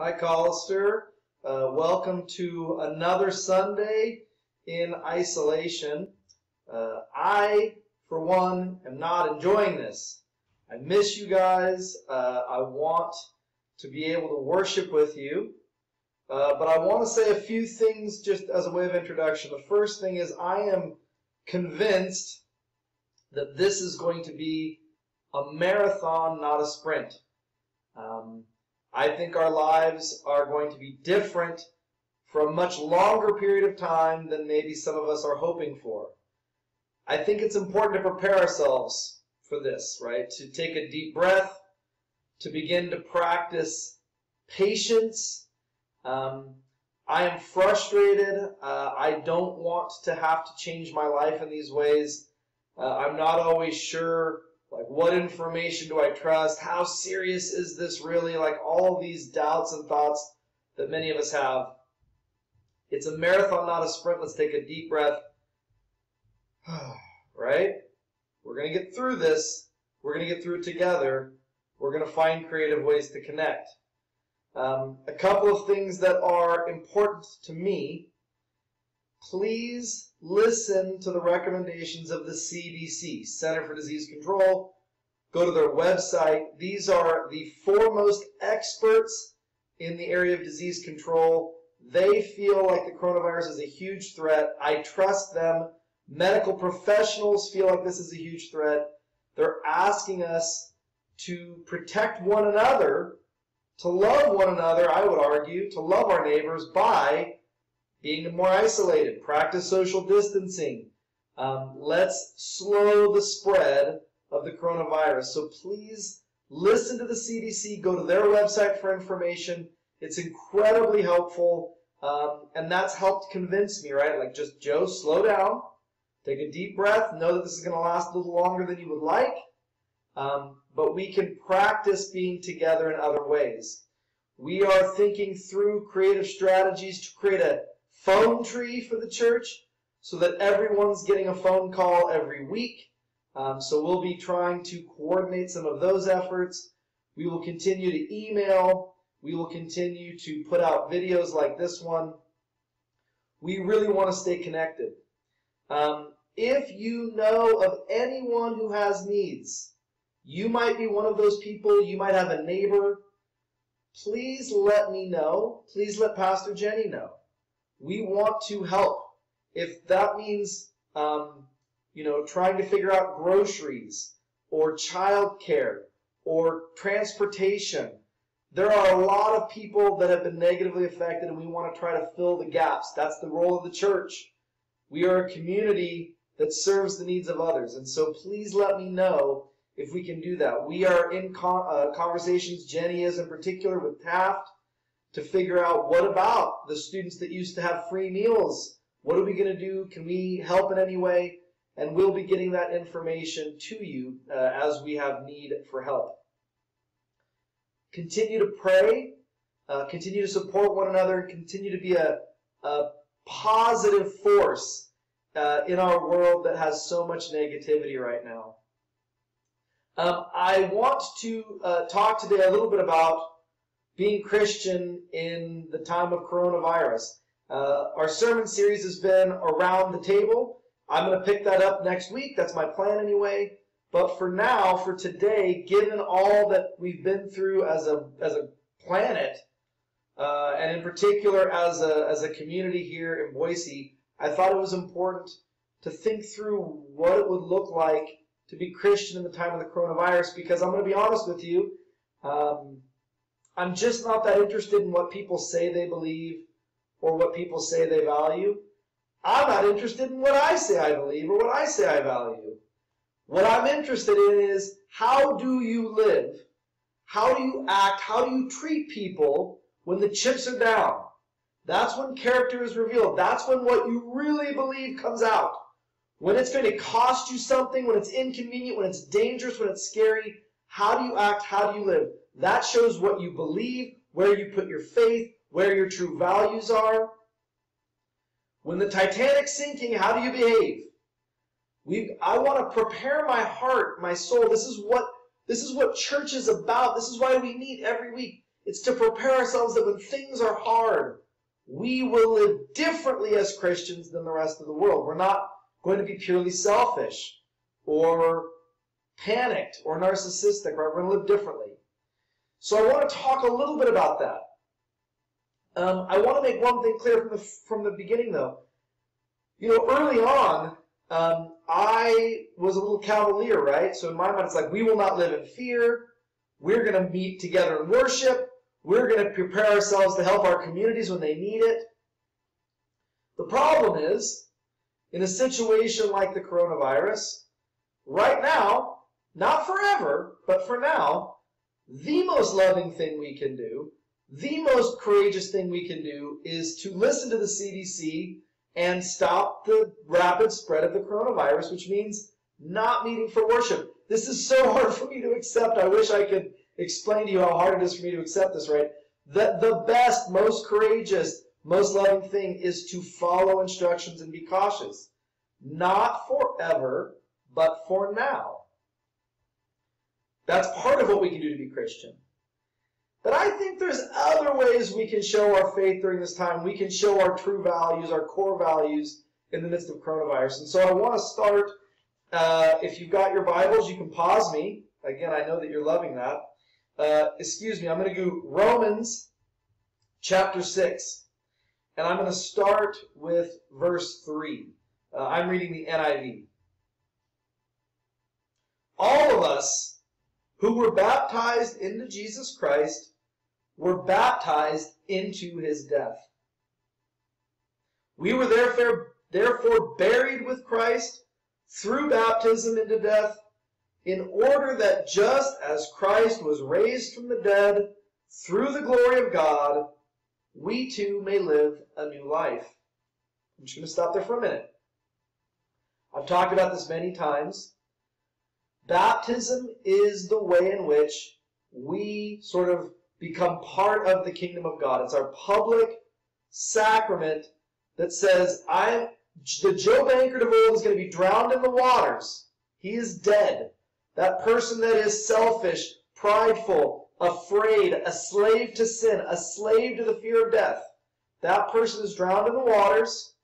Hi, Collister. Welcome to another Sunday in isolation. I, for one, am not enjoying this. I miss you guys. I want to be able to worship with you. But I want to say a few things just as a way of introduction. The first thing is I am convinced that this is going to be a marathon, not a sprint. I think our lives are going to be different for a much longer period of time than maybe some of us are hoping for. I think it's important to prepare ourselves for this, right? To take a deep breath, to begin to practice patience. I am frustrated. I don't want to have to change my life in these ways. I'm not always sure, like, what information do I trust? How serious is this really? Like, all these doubts and thoughts that many of us have. It's a marathon, not a sprint. Let's take a deep breath. Right? We're going to get through this. We're going to get through it together. We're going to find creative ways to connect. A couple of things that are important to me. Please listen to the recommendations of the CDC, Center for Disease Control. Go to their website. These are the foremost experts in the area of disease control. They feel like the coronavirus is a huge threat. I trust them. Medical professionals feel like this is a huge threat. They're asking us to protect one another, to love one another, I would argue, to love our neighbors by being more isolated, practice social distancing. Let's slow the spread of the coronavirus. So please listen to the CDC, go to their website for information. It's incredibly helpful, and that's helped convince me, right? Like, just, Joe, slow down, take a deep breath, know that this is going to last a little longer than you would like, but we can practice being together in other ways. We are thinking through creative strategies to create a phone tree for the church so that everyone's getting a phone call every week. So we'll be trying to coordinate some of those efforts. We will continue to email. We will continue to put out videos like this one. We really want to stay connected. If you know of anyone who has needs, you might be one of those people, you might have a neighbor, please let me know. Please let Pastor Jenny know. We want to help. If that means, trying to figure out groceries or childcare or transportation, there are a lot of people that have been negatively affected, and we want to try to fill the gaps. That's the role of the church. We are a community that serves the needs of others, and so please let me know if we can do that. We are in conversations, Jenny is in particular, with Taft, to figure out, what about the students that used to have free meals? What are we going to do? Can we help in any way? And we'll be getting that information to you as we have need for help. Continue to pray, continue to support one another, and continue to be a positive force in our world that has so much negativity right now. I want to talk today a little bit about being Christian in the time of coronavirus. Our sermon series has been Around the Table. I'm going to pick that up next week. That's my plan anyway. But for now, for today, given all that we've been through as a planet, and in particular as a community here in Boise, I thought it was important to think through what it would look like to be Christian in the time of the coronavirus, because I'm going to be honest with you, I'm just not that interested in what people say they believe or what people say they value. I'm not interested in what I say I believe or what I say I value. What I'm interested in is, how do you live? How do you act? How do you treat people when the chips are down? That's when character is revealed. That's when what you really believe comes out. When it's going to cost you something, when it's inconvenient, when it's dangerous, when it's scary, how do you act? How do you live? That shows what you believe, where you put your faith, where your true values are. When the Titanic's sinking, how do you behave? I want to prepare my heart, my soul. This is what church is about. This is why we meet every week. It's to prepare ourselves that when things are hard, we will live differently as Christians than the rest of the world. We're not going to be purely selfish or panicked or narcissistic, right? We're going to live differently. So I want to talk a little bit about that. I want to make one thing clear from the beginning, though. You know, early on, I was a little cavalier, right? So in my mind, it's like, we will not live in fear. We're going to meet together in worship. We're going to prepare ourselves to help our communities when they need it. The problem is, in a situation like the coronavirus, right now, not forever, but for now, the most loving thing we can do, the most courageous thing we can do is to listen to the CDC and stop the rapid spread of the coronavirus, which means not meeting for worship. This is so hard for me to accept. I wish I could explain to you how hard it is for me to accept this, right? The best, most courageous, most loving thing is to follow instructions and be cautious. Not forever, but for now. That's part of what we can do to be Christian. But I think there's other ways we can show our faith during this time. We can show our true values, our core values in the midst of coronavirus. And so I want to start, if you've got your Bibles, you can pause me. Again, I know that you're loving that. Excuse me, I'm going to do Romans chapter 6. And I'm going to start with verse 3. I'm reading the NIV. All of us who were baptized into Jesus Christ were baptized into his death. We were therefore buried with Christ through baptism into death, in order that just as Christ was raised from the dead through the glory of God, we too may live a new life. I'm just going to stop there for a minute. I've talked about this many times. Baptism is the way in which we sort of become part of the kingdom of God. It's our public sacrament that says, the Joe Bankert of old is going to be drowned in the waters. He is dead. That person that is selfish, prideful, afraid, a slave to sin, a slave to the fear of death, that person is drowned in the waters.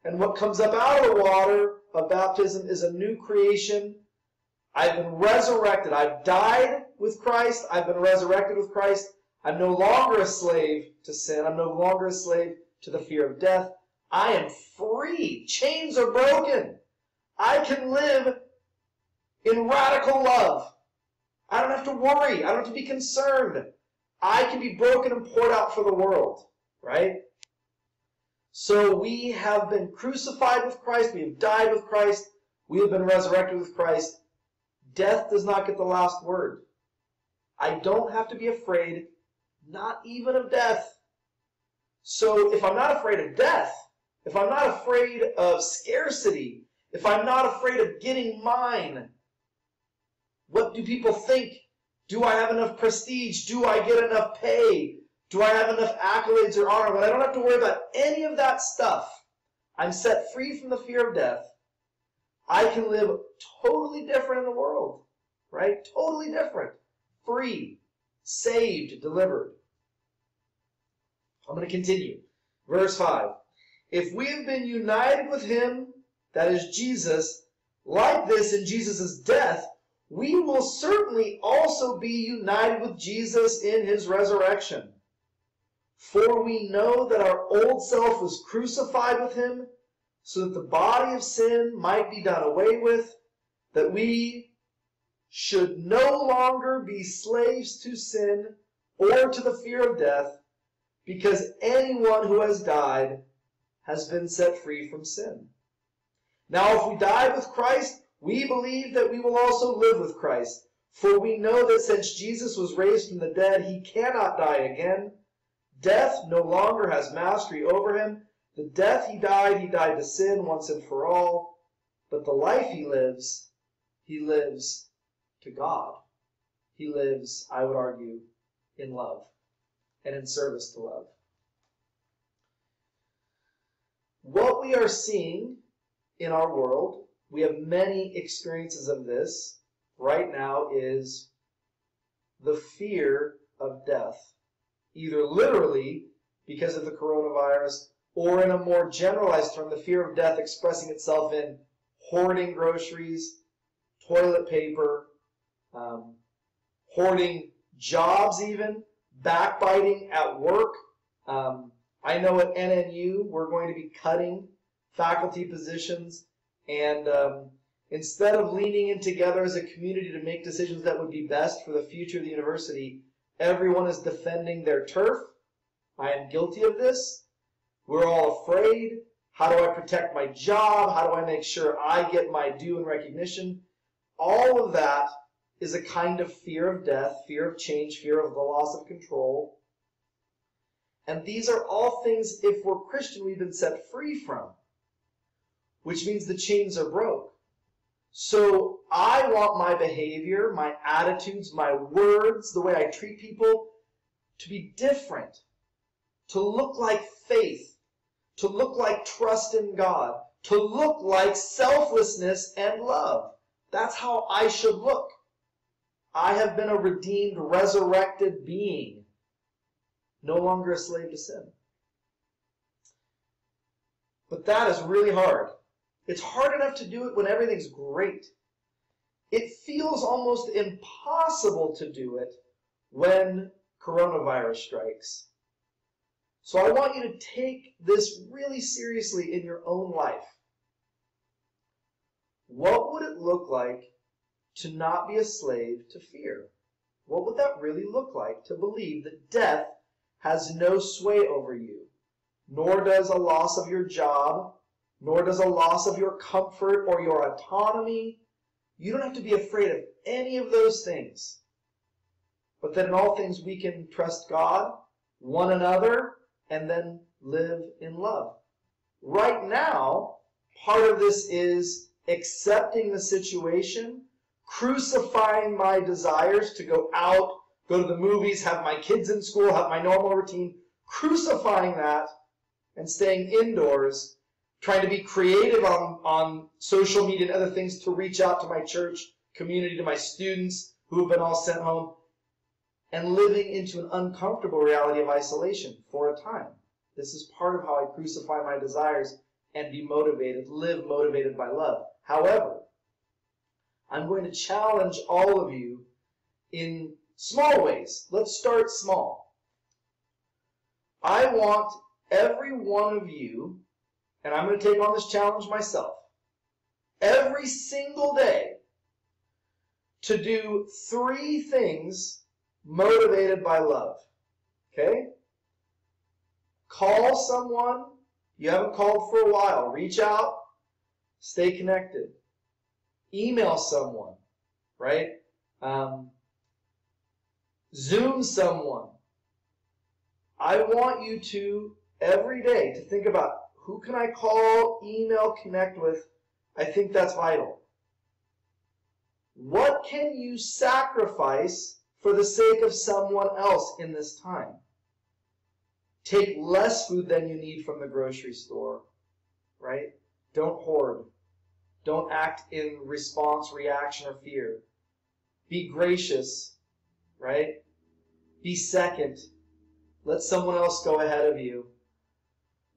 And what comes up out of the water of baptism is a new creation. I've been resurrected. I've died with Christ. I've been resurrected with Christ. I'm no longer a slave to sin. I'm no longer a slave to the fear of death. I am free. Chains are broken. I can live in radical love. I don't have to worry. I don't have to be concerned. I can be broken and poured out for the world, right? So we have been crucified with Christ. We have died with Christ. We have been resurrected with Christ. Death does not get the last word. I don't have to be afraid, not even of death. So if I'm not afraid of death, if I'm not afraid of scarcity, if I'm not afraid of getting mine, what do people think? Do I have enough prestige? Do I get enough pay? Do I have enough accolades or honor? When I don't have to worry about any of that stuff, I'm set free from the fear of death. I can live totally different in the world, right? Totally different. Free, saved, delivered. I'm going to continue. Verse 5. If we have been united with him, that is Jesus, like this in Jesus' death, we will certainly also be united with Jesus in his resurrection. For we know that our old self was crucified with him, so that the body of sin might be done away with, that we should no longer be slaves to sin or to the fear of death, because anyone who has died has been set free from sin. Now if we died with Christ, we believe that we will also live with Christ. For we know that since Jesus was raised from the dead, he cannot die again. Death no longer has mastery over him. The death he died to sin once and for all. But the life he lives to God. He lives, I would argue, in love and in service to love. What we are seeing in our world, we have many experiences of this right now, is the fear of death. either literally because of the coronavirus, or in a more generalized term, the fear of death expressing itself in hoarding groceries, toilet paper, hoarding jobs even, backbiting at work. I know at NNU we're going to be cutting faculty positions, and instead of leaning in together as a community to make decisions that would be best for the future of the university, everyone is defending their turf. I am guilty of this. We're all afraid. How do I protect my job? How do I make sure I get my due and recognition? All of that is a kind of fear of death, fear of change, fear of the loss of control. And these are all things, if we're Christian, we've been set free from, which means the chains are broke. So I want my behavior, my attitudes, my words, the way I treat people to be different, to look like faith, to look like trust in God, to look like selflessness and love. That's how I should look. I have been a redeemed, resurrected being, no longer a slave to sin. But that is really hard. It's hard enough to do it when everything's great. It feels almost impossible to do it when coronavirus strikes. So I want you to take this really seriously in your own life. What would it look like to not be a slave to fear? What would that really look like to believe that death has no sway over you, nor does a loss of your job, nor does a loss of your comfort or your autonomy? You don't have to be afraid of any of those things. But that in all things we can trust God, one another, and then live in love. Right now, part of this is accepting the situation, crucifying my desires to go out, go to the movies, have my kids in school, have my normal routine, crucifying that and staying indoors, trying to be creative on social media and other things to reach out to my church community, to my students who have been all sent home, and living into an uncomfortable reality of isolation for a time. This is part of how I crucify my desires and be motivated, live motivated by love. However, I'm going to challenge all of you in small ways. Let's start small. I want every one of you, and I'm going to take on this challenge myself, every single day to do 3 things motivated by love. Okay? Call someone you haven't called for a while. Reach out. Stay connected. Email someone, right? Zoom someone. I want you to, every day, to think about who can I call, email, connect with. I think that's vital. What can you sacrifice for the sake of someone else in this time? Take less food than you need from the grocery store, right? Don't hoard. Don't act in response, reaction, or fear. Be gracious, right? Be second. Let someone else go ahead of you.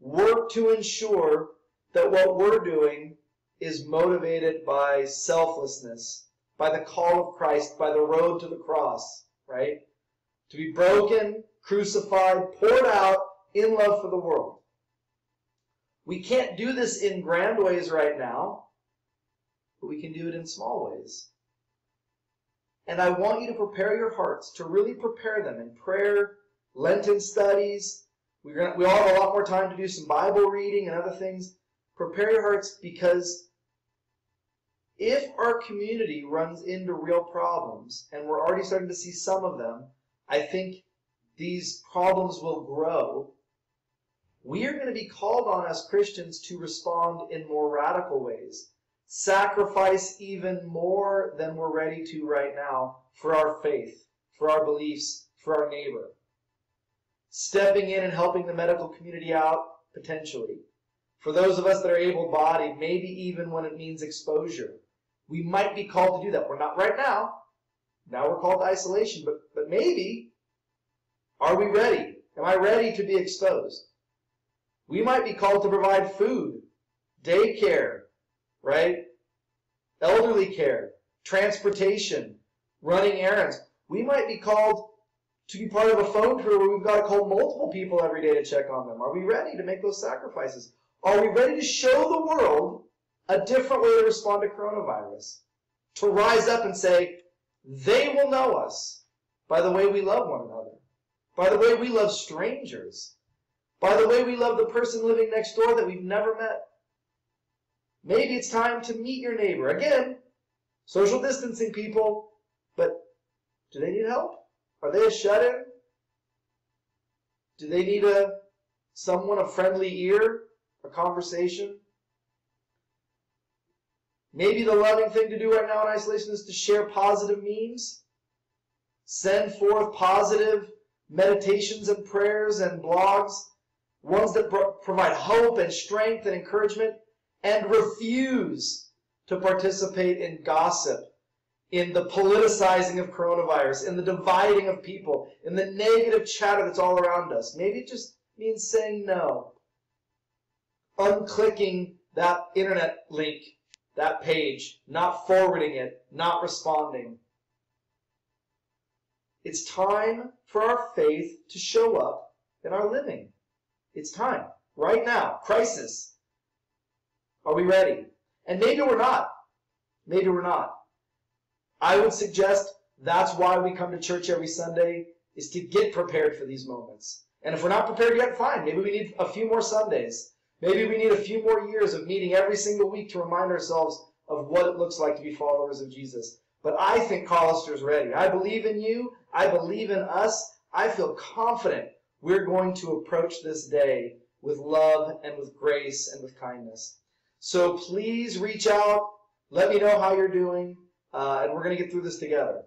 Work to ensure that what we're doing is motivated by selflessness, by the call of Christ, by the road to the cross, right? To be broken, crucified, poured out in love for the world. We can't do this in grand ways right now, but we can do it in small ways. And I want you to prepare your hearts, to really prepare them in prayer, Lenten studies. We all have a lot more time to do some Bible reading and other things. Prepare your hearts, because if our community runs into real problems, and we're already starting to see some of them, I think these problems will grow. We are going to be called on as Christians to respond in more radical ways. Sacrifice even more than we're ready to right now for our faith, for our beliefs, for our neighbor. Stepping in and helping the medical community out, potentially. For those of us that are able-bodied, maybe even when it means exposure. We might be called to do that. We're not right now. Now we're called to isolation, but maybe. Are we ready? Am I ready to be exposed? We might be called to provide food, daycare, right? Elderly care, transportation, running errands. We might be called to be part of a phone crew where we've got to call multiple people every day to check on them. Are we ready to make those sacrifices? Are we ready to show the world a different way to respond to coronavirus? To rise up and say, they will know us by the way we love one another, by the way we love strangers, by the way we love the person living next door that we've never met. Maybe it's time to meet your neighbor. Again, social distancing, people, but do they need help? Are they a shut-in? Do they need a friendly ear, a conversation? Maybe the loving thing to do right now in isolation is to share positive memes, send forth positive meditations and prayers and blogs, ones that provide hope and strength and encouragement, and refuse to participate in gossip, in the politicizing of coronavirus, in the dividing of people, in the negative chatter that's all around us. Maybe it just means saying no. Unclicking that internet link, that page, not forwarding it, not responding. It's time for our faith to show up in our living. It's time. Right now. Crisis. Are we ready? And maybe we're not. Maybe we're not. I would suggest that's why we come to church every Sunday, is to get prepared for these moments. And if we're not prepared yet, fine. Maybe we need a few more Sundays. Maybe we need a few more years of meeting every single week to remind ourselves of what it looks like to be followers of Jesus. But I think Collister's ready. I believe in you. I believe in us. I feel confident we're going to approach this day with love and with grace and with kindness. So please reach out. Let me know how you're doing. And we're going to get through this together.